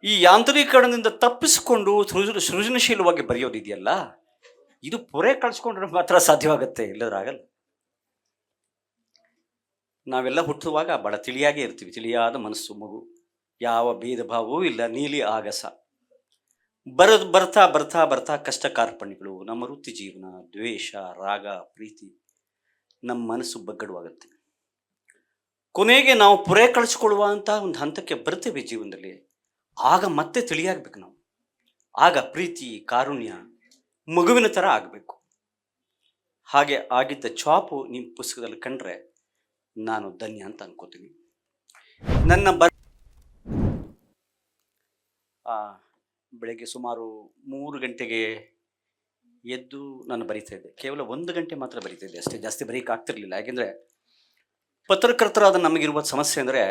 ಈ ಯಾಂತ್ರೀಕರಣದಿಂದ ತಪ್ಪಿಸಿಕೊಂಡು ಸೃಜನಶೀಲವಾಗಿ ಬರೆಯೋದಿದೆಯಲ್ಲ, ಇದು ಪೊರೆ ಕಳ್ಸ್ಕೊಂಡ್ರೆ ಮಾತ್ರ ಸಾಧ್ಯವಾಗುತ್ತೆ, ಇಲ್ಲದ್ರೆ ಆಗಲ್ಲ. ನಾವೆಲ್ಲ ಹುಟ್ಟುವಾಗ ಬಹಳ ತಿಳಿಯಾಗೇ ಇರ್ತೀವಿ, ತಿಳಿಯಾದ ಮನಸ್ಸು ಮಗು, ಯಾವ ಭೇದ ಭಾವವೂ ಇಲ್ಲ, ನೀಲಿ ಆಗಸ. ಬರ್ತಾ ಬರ್ತಾ ಬರ್ತಾ ಕಷ್ಟ ಕಾರ್ಪಣ್ಯಗಳು, ನಮ್ಮ ವೃತ್ತಿ ಜೀವನ, ದ್ವೇಷ, ರಾಗ, ಪ್ರೀತಿ, ನಮ್ಮ ಮನಸ್ಸು ಬಗ್ಗಡುವಾಗುತ್ತೆ. ಕೊನೆಗೆ ನಾವು ಪೊರೆ ಕಳಿಸ್ಕೊಳ್ಳುವಂಥ ಒಂದು ಹಂತಕ್ಕೆ ಬರ್ತೇವೆ ಜೀವನದಲ್ಲಿ. ಆಗ ಮತ್ತೆ ತಿಳಿಯಾಗಬೇಕು ನಾವು. ಆಗ ಪ್ರೀತಿ, ಕಾರುಣ್ಯ ಮಗುವಿನ ಥರ ಆಗಬೇಕು. ಹಾಗೆ ಆಗಿದ್ದ ಚಾಪು ನಿಮ್ಮ ಪುಸ್ತಕದಲ್ಲಿ ಕಂಡ್ರೆ ನಾನು ಧನ್ಯ ಅಂತ ಅನ್ಕೋತೀನಿ. ನನ್ನ ಬೆಳಗ್ಗೆ ಸುಮಾರು 3 ಗಂಟೆಗೆ ಎದ್ದು ನಾನು ಬರೀತಾ ಇದ್ದೆ. ಕೇವಲ 1 ಗಂಟೆ ಮಾತ್ರ ಬರೀತಾ ಇದ್ದೆ ಅಷ್ಟೇ, ಜಾಸ್ತಿ ಬರೀಕ್ಕೆ ಆಗ್ತಿರ್ಲಿಲ್ಲ. ಯಾಕೆಂದರೆ ಪತ್ರಕರ್ತರಾದ ನಮಗಿರುವ ಸಮಸ್ಯೆ ಅಂದರೆ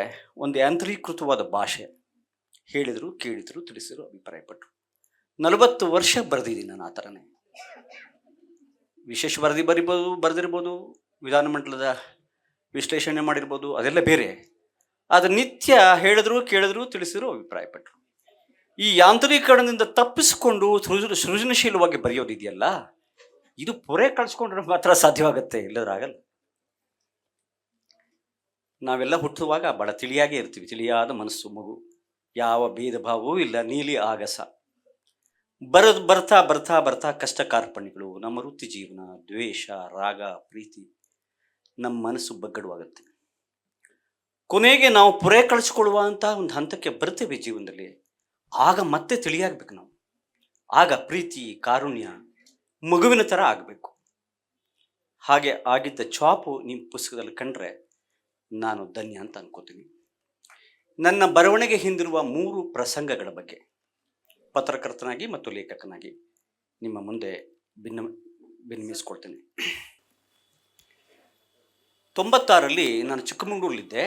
ಒಂದು ಯಾಂತ್ರೀಕೃತವಾದ ಭಾಷೆ. ಹೇಳಿದರು, ಕೇಳಿದರು, ತಿಳಿಸಿದರು, ಅಭಿಪ್ರಾಯಪಟ್ಟರು. 40 ವರ್ಷ ಬರೆದಿದ್ದೀನಿ ನಾನು ಆ ಥರನೇ. ವಿಶೇಷ ಬರೆದಿರ್ಬೋದು, ವಿಧಾನಮಂಡಲದ ವಿಶ್ಲೇಷಣೆ ಮಾಡಿರ್ಬೋದು, ಅದೆಲ್ಲ ಬೇರೆ. ಆದರೆ ನಿತ್ಯ ಹೇಳಿದ್ರು, ಕೇಳಿದ್ರು, ತಿಳಿಸಿದ್ರು, ಅಭಿಪ್ರಾಯಪಟ್ಟರು. ಈ ಯಾಂತ್ರೀಕರಣದಿಂದ ತಪ್ಪಿಸಿಕೊಂಡು ಸೃಜನಶೀಲವಾಗಿ ಬರೆಯೋದಿದೆಯಲ್ಲ, ಇದು ಪೊರೆ ಕಳ್ಸ್ಕೊಂಡ್ರೆ ಮಾತ್ರ ಸಾಧ್ಯವಾಗುತ್ತೆ, ಇಲ್ಲದ್ರೆ ಆಗಲ್ಲ. ನಾವೆಲ್ಲ ಹುಟ್ಟುವಾಗ ಬಹಳ ತಿಳಿಯಾಗೇ ಇರ್ತೀವಿ, ತಿಳಿಯಾದ ಮನಸ್ಸು ಮಗು, ಯಾವ ಭೇದ ಭಾವವೂ ಇಲ್ಲ, ನೀಲಿ ಆಗಸ. ಬರ್ತಾ ಬರ್ತಾ ಬರ್ತಾ ಕಷ್ಟ ಕಾರ್ಪಣ್ಯಗಳು, ನಮ್ಮ ವೃತ್ತಿ ಜೀವನ, ದ್ವೇಷ, ರಾಗ, ಪ್ರೀತಿ, ನಮ್ಮ ಮನಸ್ಸು ಬಗ್ಗಡುವಾಗುತ್ತೆ. ಕೊನೆಗೆ ನಾವು ಪೊರೆ ಕಳಿಸ್ಕೊಳ್ಳುವಂಥ ಒಂದು ಹಂತಕ್ಕೆ ಬರ್ತೇವೆ ಜೀವನದಲ್ಲಿ. ಆಗ ಮತ್ತೆ ತಿಳಿಯಾಗಬೇಕು ನಾವು. ಆಗ ಪ್ರೀತಿ, ಕಾರುಣ್ಯ ಮಗುವಿನ ಥರ ಆಗಬೇಕು. ಹಾಗೆ ಆಗಿದ್ದ ಚಾಪು ನಿಮ್ಮ ಪುಸ್ತಕದಲ್ಲಿ ಕಂಡ್ರೆ ನಾನು ಧನ್ಯ ಅಂತ ಅನ್ಕೋತೀನಿ. ನನ್ನ ಬರವಣಿಗೆ ಹಿಂದಿರುವ 3 ಪ್ರಸಂಗಗಳ ಬಗ್ಗೆ ಪತ್ರಕರ್ತನಾಗಿ ಮತ್ತು ಲೇಖಕನಾಗಿ ನಿಮ್ಮ ಮುಂದೆ ಭಿನ್ನಮಿಸ್ಕೊಳ್ತೇನೆ. 96ರಲ್ಲಿ ನಾನು ಚಿಕ್ಕಮಗಳೂರಲ್ಲಿದ್ದೆ.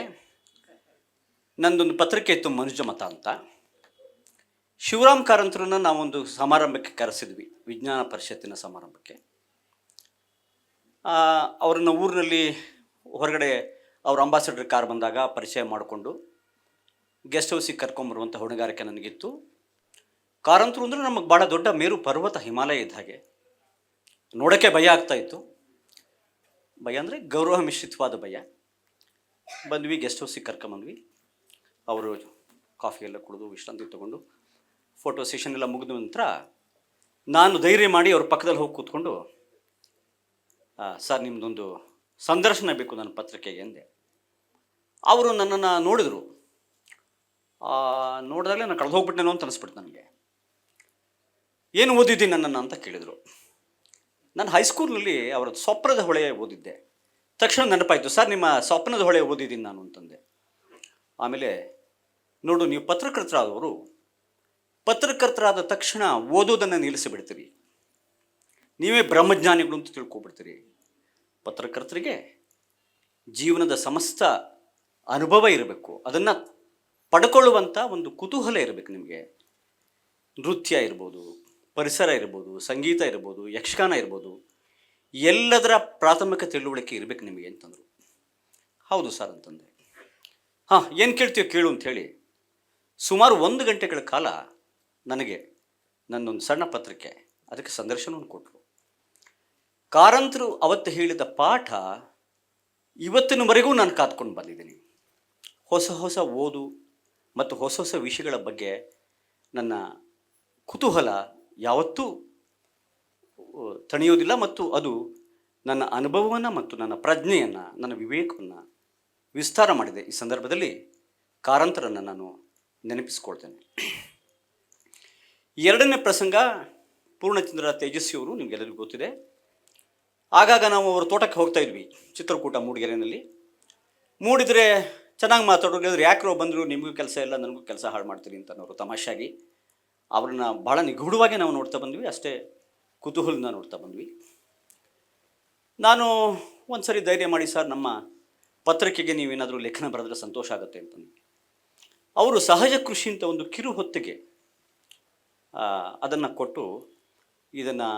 ನಂದೊಂದು ಪತ್ರಿಕೆ ಇತ್ತು, ಮನುಜ ಮತ ಅಂತ. ಶಿವರಾಮ್ ಕಾರಂತರನ್ನ ನಾವೊಂದು ಸಮಾರಂಭಕ್ಕೆ ಕರೆಸಿದ್ವಿ, ವಿಜ್ಞಾನ ಪರಿಷತ್ತಿನ ಸಮಾರಂಭಕ್ಕೆ. ಅವ್ರನ್ನ ಊರಿನಲ್ಲಿ ಹೊರಗಡೆ ಅವ್ರ ಅಂಬಾಸಿಡರ್ ಕಾರ್ ಬಂದಾಗ ಪರಿಚಯ ಮಾಡಿಕೊಂಡು ಗೆಸ್ಟ್ ಹೌಸಿಗೆ ಕರ್ಕೊಂಬರುವಂಥ ಹೊಣೆಗಾರಿಕೆ ನನಗಿತ್ತು. ಕಾರಂತರು ಅಂದರೆ ನಮಗೆ ಭಾಳ ದೊಡ್ಡ ಮೇರು ಪರ್ವತ, ಹಿಮಾಲಯ ಇದ್ದ ಹಾಗೆ. ನೋಡೋಕ್ಕೆ ಭಯ ಆಗ್ತಾಯಿತ್ತು. ಭಯ ಅಂದರೆ ಗೌರವ ಮಿಶ್ರಿತವಾದ ಭಯ. ಬಂದ್ವಿ, ಗೆಸ್ಟ್ ಹೌಸಿಗೆ ಕರ್ಕೊಂಬಂದ್ವಿ. ಅವರು ಕಾಫಿ ಎಲ್ಲ ಕುಡಿದು ವಿಶ್ರಾಂತಿ ತೊಗೊಂಡು ಫೋಟೋ ಸೆಷನ್ ಎಲ್ಲ ಮುಗಿದ ನಂತರ ನಾನು ಧೈರ್ಯ ಮಾಡಿ ಅವ್ರ ಪಕ್ಕದಲ್ಲಿ ಹೋಗಿ ಕೂತ್ಕೊಂಡು, ಸರ್ ನಿಮ್ಮದೊಂದು ಸಂದರ್ಶನ ಬೇಕು ನನ್ನ ಪತ್ರಿಕೆಗೆ ಎಂದೆ. ಅವರು ನನ್ನನ್ನು ನೋಡಿದ್ರು. ನೋಡಿದಾಗಲೇ ನಾನು ಕಳೆದು ಹೋಗ್ಬಿಟ್ಟೇನೋ ಅಂತ ಅನಿಸ್ಬಿಟ್ಟು ನನಗೆ. ಏನು ಓದಿದ್ದೀನಿ ನನ್ನನ್ನು ಅಂತ ಕೇಳಿದರು. ನಾನು ಹೈಸ್ಕೂಲ್ನಲ್ಲಿ ಅವರದ್ದು ಸ್ವಪ್ನದ ಹೊಳೆ ಓದಿದ್ದೆ. ತಕ್ಷಣ ನೆನಪಾಯಿತು, ಸರ್ ನಿಮ್ಮ ಸ್ವಪ್ನದ ಹೊಳೆ ಓದಿದ್ದೀನಿ ನಾನು ಅಂತಂದೆ. ಆಮೇಲೆ ನೋಡು, ನೀವು ಪತ್ರಕರ್ತರಾದ ತಕ್ಷಣ ಓದೋದನ್ನು ನಿಲ್ಲಿಸಿಬಿಡ್ತೀರಿ, ನೀವೇ ಬ್ರಹ್ಮಜ್ಞಾನಿಗಳು ಅಂತ ತಿಳ್ಕೊಬಿಡ್ತೀರಿ. ಪತ್ರಕರ್ತರಿಗೆ ಜೀವನದ ಸಮಸ್ತ ಅನುಭವ ಇರಬೇಕು, ಅದನ್ನು ಪಡ್ಕೊಳ್ಳುವಂಥ ಒಂದು ಕುತೂಹಲ ಇರಬೇಕು ನಿಮಗೆ. ನೃತ್ಯ ಇರ್ಬೋದು, ಪರಿಸರ ಇರ್ಬೋದು, ಸಂಗೀತ ಇರ್ಬೋದು, ಯಕ್ಷಗಾನ ಇರ್ಬೋದು, ಎಲ್ಲದರ ಪ್ರಾಥಮಿಕ ತಿಳುವಳಿಕೆ ಇರಬೇಕು ನಿಮಗೆ ಅಂತಂದರು. ಹೌದು ಸರ್ ಅಂತಂದೆ. ಏನು ಕೇಳ್ತೀವಿ ಕೇಳು ಅಂಥೇಳಿ ಸುಮಾರು 1 ಗಂಟೆಗಳ ಕಾಲ ನನಗೆ ನನ್ನೊಂದು ಸಣ್ಣ ಪತ್ರಿಕೆ, ಅದಕ್ಕೆ ಸಂದರ್ಶನವನ್ನು ಕೊಟ್ಟರು. ಕಾರಂತರು ಅವತ್ತು ಹೇಳಿದ ಪಾಠ ಇವತ್ತಿನವರೆಗೂ ನಾನು ಕಾದ್ಕೊಂಡು ಬಂದಿದ್ದೀನಿ. ಹೊಸ ಹೊಸ ಓದು ಮತ್ತು ಹೊಸ ಹೊಸ ವಿಷಯಗಳ ಬಗ್ಗೆ ನನ್ನ ಕುತೂಹಲ ಯಾವತ್ತೂ ತಣಿಯೋದಿಲ್ಲ. ಮತ್ತು ಅದು ನನ್ನ ಅನುಭವವನ್ನು ಮತ್ತು ನನ್ನ ಪ್ರಜ್ಞೆಯನ್ನು, ನನ್ನ ವಿವೇಕವನ್ನು ವಿಸ್ತಾರ ಮಾಡಿದೆ. ಈ ಸಂದರ್ಭದಲ್ಲಿ ಕಾರಂತರನ್ನು ನಾನು ನೆನಪಿಸ್ಕೊಳ್ತೇನೆ. 2ನೇ ಪ್ರಸಂಗ ಪೂರ್ಣಚಂದ್ರ ತೇಜಸ್ವಿಯವರು, ನಿಮಗೆಲ್ಲರಿಗೂ ಗೊತ್ತಿದೆ. ಆಗಾಗ ನಾವು ಅವರ ತೋಟಕ್ಕೆ ಹೋಗ್ತಾ ಇದ್ವಿ, ಚಿತ್ರಕೂಟ ಮೂಡಿಗೆರೆಯಲ್ಲಿ. ಮೂಡಿದರೆ ಚೆನ್ನಾಗಿ ಮಾತಾಡೋರು, ಯಾಕ್ರೋ ಬಂದರು, ನಿಮಗೂ ಕೆಲಸ ಇಲ್ಲ ನನಗೂ ಕೆಲಸ ಹಾಳು ಮಾಡ್ತೀರಿ ಅಂತ ಅವರು ತಮಾಷೆಯಾಗಿ ಅವ್ರನ್ನ ಭಾಳ ನಿಗೂಢವಾಗಿ ನಾವು ನೋಡ್ತಾ ಬಂದ್ವಿ, ಅಷ್ಟೇ ಕುತೂಹಲದಿಂದ ನೋಡ್ತಾ ಬಂದ್ವಿ. ನಾನು ಒಂದು ಸರಿ ಧೈರ್ಯ ಮಾಡಿ, ಸರ್ ನಮ್ಮ ಪತ್ರಿಕೆಗೆ ನೀವೇನಾದರೂ ಲೇಖನ ಬರೆದ್ರೆ ಸಂತೋಷ ಆಗುತ್ತೆ ಅಂತಂದು. ಅವರು ಸಹಜ ಕೃಷಿ ಅಂತ ಒಂದು ಕಿರು ಹೊತ್ತಿಗೆ ಅದನ್ನು ಕೊಟ್ಟು, ಇದನ್ನು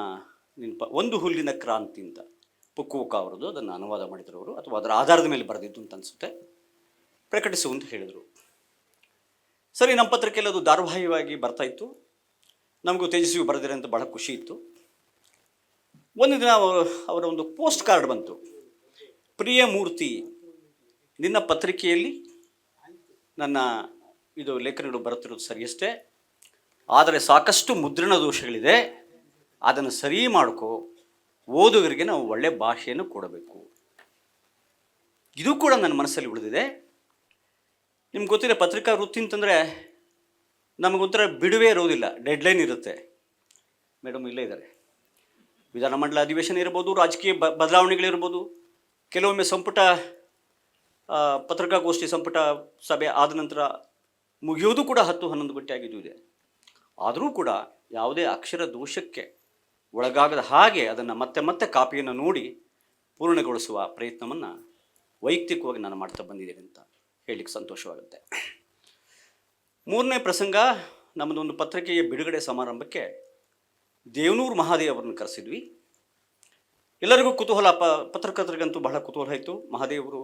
ಒಂದು ಹುಲ್ಲಿನ ಕ್ರಾಂತಿ ಅಂತ ಪುಕ್ಕುಕ ಅವರದ್ದು, ಅದನ್ನು ಅನುವಾದ ಮಾಡಿದ್ರು ಅವರು, ಅಥವಾ ಅದರ ಆಧಾರದ ಮೇಲೆ ಬರೆದಿದ್ದು ಅಂತ ಅನಿಸುತ್ತೆ, ಪ್ರಕಟಿಸು ಅಂತ ಹೇಳಿದರು. ಸರಿ, ನಮ್ಮ ಪತ್ರಿಕೆಯಲ್ಲಿ ಅದು ಧಾರಾವಾಹಿಯಾಗಿ ಬರ್ತಾ ಇತ್ತು. ನಮಗೂ ತೇಜಸ್ವಿ ಬರೆದಿರೋ ಅಂತ ಬಹಳ ಖುಷಿ ಇತ್ತು. ಒಂದು ದಿನ ಅವರ ಒಂದು ಪೋಸ್ಟ್ ಕಾರ್ಡ್ ಬಂತು. ಪ್ರಿಯ ಮೂರ್ತಿ, ನಿನ್ನ ಪತ್ರಿಕೆಯಲ್ಲಿ ನನ್ನ ಇದು ಲೇಖನಗಳು ಬರುತ್ತಿರೋದು ಸರಿಯಷ್ಟೇ, ಆದರೆ ಸಾಕಷ್ಟು ಮುದ್ರಣ ದೋಷಗಳಿದೆ, ಅದನ್ನು ಸರಿ ಮಾಡ್ಕೋ, ಓದುಗರಿಗೆ ನಾವು ಒಳ್ಳೆಯ ಭಾಷೆಯನ್ನು ಕೊಡಬೇಕು. ಇದು ಕೂಡ ನನ್ನ ಮನಸ್ಸಲ್ಲಿ ಉಳಿದಿದೆ. ನಿಮ್ಗೆ ಗೊತ್ತಿದೆ, ಪತ್ರಿಕಾ ವೃತ್ತಿ ಅಂತಂದರೆ ನಮಗೊಂಥರ ಬಿಡುವೆ ಇರೋದಿಲ್ಲ, ಡೆಡ್ಲೈನ್ ಇರುತ್ತೆ. ಮೇಡಮ್ ಇಲ್ಲೇ ಇದ್ದಾರೆ. ವಿಧಾನಮಂಡಲ ಅಧಿವೇಶನ ಇರ್ಬೋದು, ರಾಜಕೀಯ ಬದಲಾವಣೆಗಳಿರ್ಬೋದು, ಕೆಲವೊಮ್ಮೆ ಸಂಪುಟ ಪತ್ರಿಕಾಗೋಷ್ಠಿ ಸಂಪುಟ ಸಭೆ ಆದ ನಂತರ ಮುಗಿಯೋದು ಕೂಡ 10-11 ಗಂಟೆ ಆಗಿದ್ದು ಇದೆ. ಆದರೂ ಕೂಡ ಯಾವುದೇ ಅಕ್ಷರ ದೋಷಕ್ಕೆ ಒಳಗಾಗದ ಹಾಗೆ ಅದನ್ನು ಮತ್ತೆ ಮತ್ತೆ ಕಾಪಿಯನ್ನು ನೋಡಿ ಪೂರ್ಣಗೊಳಿಸುವ ಪ್ರಯತ್ನವನ್ನು ವೈಯಕ್ತಿಕವಾಗಿ ನಾನು ಮಾಡ್ತಾ ಬಂದಿದ್ದೇನೆ ಅಂತ ಹೇಳಲಿಕ್ಕೆ ಸಂತೋಷವಾಗುತ್ತೆ. ಮೂರನೇ ಪ್ರಸಂಗ, ನಮ್ಮದೊಂದು ಪತ್ರಿಕೆಯ ಬಿಡುಗಡೆ ಸಮಾರಂಭಕ್ಕೆ ದೇವನೂರು ಮಹಾದೇವ್ ಅವರನ್ನು ಕರೆಸಿದ್ವಿ. ಎಲ್ಲರಿಗೂ ಕುತೂಹಲ, ಪತ್ರಕರ್ತರಿಗಂತೂ ಬಹಳ ಕುತೂಹಲ ಇತ್ತು. ಮಹಾದೇವರು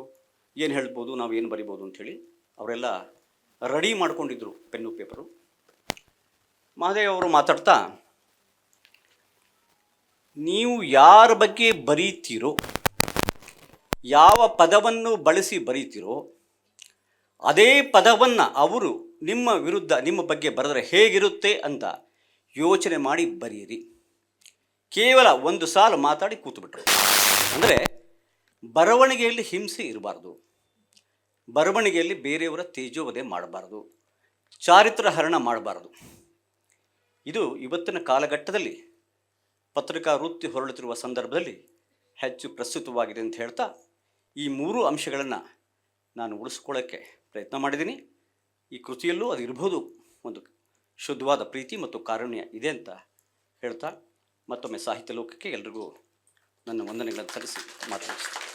ಏನು ಹೇಳ್ಬೋದು, ನಾವು ಏನು ಬರಿಬೋದು ಅಂಥೇಳಿ ಅವರೆಲ್ಲ ರೆಡಿ ಮಾಡ್ಕೊಂಡಿದ್ರು ಪೆನ್ನು ಪೇಪರು. ಮಹಾದೇವ್ ಅವರು ಮಾತಾಡ್ತಾ, ನೀವು ಯಾರ ಬಗ್ಗೆ ಬರೀತೀರೋ, ಯಾವ ಪದವನ್ನು ಬಳಸಿ ಬರೀತೀರೋ, ಅದೇ ಪದವನ್ನು ಅವರು ನಿಮ್ಮ ವಿರುದ್ಧ ನಿಮ್ಮ ಬಗ್ಗೆ ಬರೆದರೆ ಹೇಗಿರುತ್ತೆ ಅಂತ ಯೋಚನೆ ಮಾಡಿ ಬರೆಯಿರಿ. ಕೇವಲ ಒಂದು ಸಾಲು ಮಾತಾಡಿ ಕೂತುಬಿಟ್ರು. ಅಂದರೆ ಬರವಣಿಗೆಯಲ್ಲಿ ಹಿಂಸೆ ಇರಬಾರ್ದು, ಬರವಣಿಗೆಯಲ್ಲಿ ಬೇರೆಯವರ ತೇಜೋವಧೆ ಮಾಡಬಾರ್ದು, ಚಾರಿತ್ರ ಹರಣ ಮಾಡಬಾರ್ದು. ಇದು ಇವತ್ತಿನ ಕಾಲಘಟ್ಟದಲ್ಲಿ ಪತ್ರಿಕಾ ವೃತ್ತಿ ಹೊರಡುತ್ತಿರುವ ಸಂದರ್ಭದಲ್ಲಿ ಹೆಚ್ಚು ಪ್ರಸ್ತುತವಾಗಿದೆ ಅಂತ ಹೇಳ್ತಾ, ಈ 3 ಅಂಶಗಳನ್ನು ನಾನು ಉಳಿಸ್ಕೊಳ್ಳೋಕ್ಕೆ ಪ್ರಯತ್ನ ಮಾಡಿದ್ದೀನಿ. ಈ ಕೃತಿಯಲ್ಲೂ ಅದು ಇರ್ಬೋದು, ಒಂದು ಶುದ್ಧವಾದ ಪ್ರೀತಿ ಮತ್ತು ಕಾರುಣ್ಯ ಇದೆ ಅಂತ ಹೇಳ್ತಾ, ಮತ್ತೊಮ್ಮೆ ಸಾಹಿತ್ಯ ಲೋಕಕ್ಕೆ ಎಲ್ರಿಗೂ ನನ್ನ ವಂದನೆಗಳನ್ನು ಸಲ್ಲಿಸಿ ಮಾತನಾಡಿಸ್ತೀನಿ.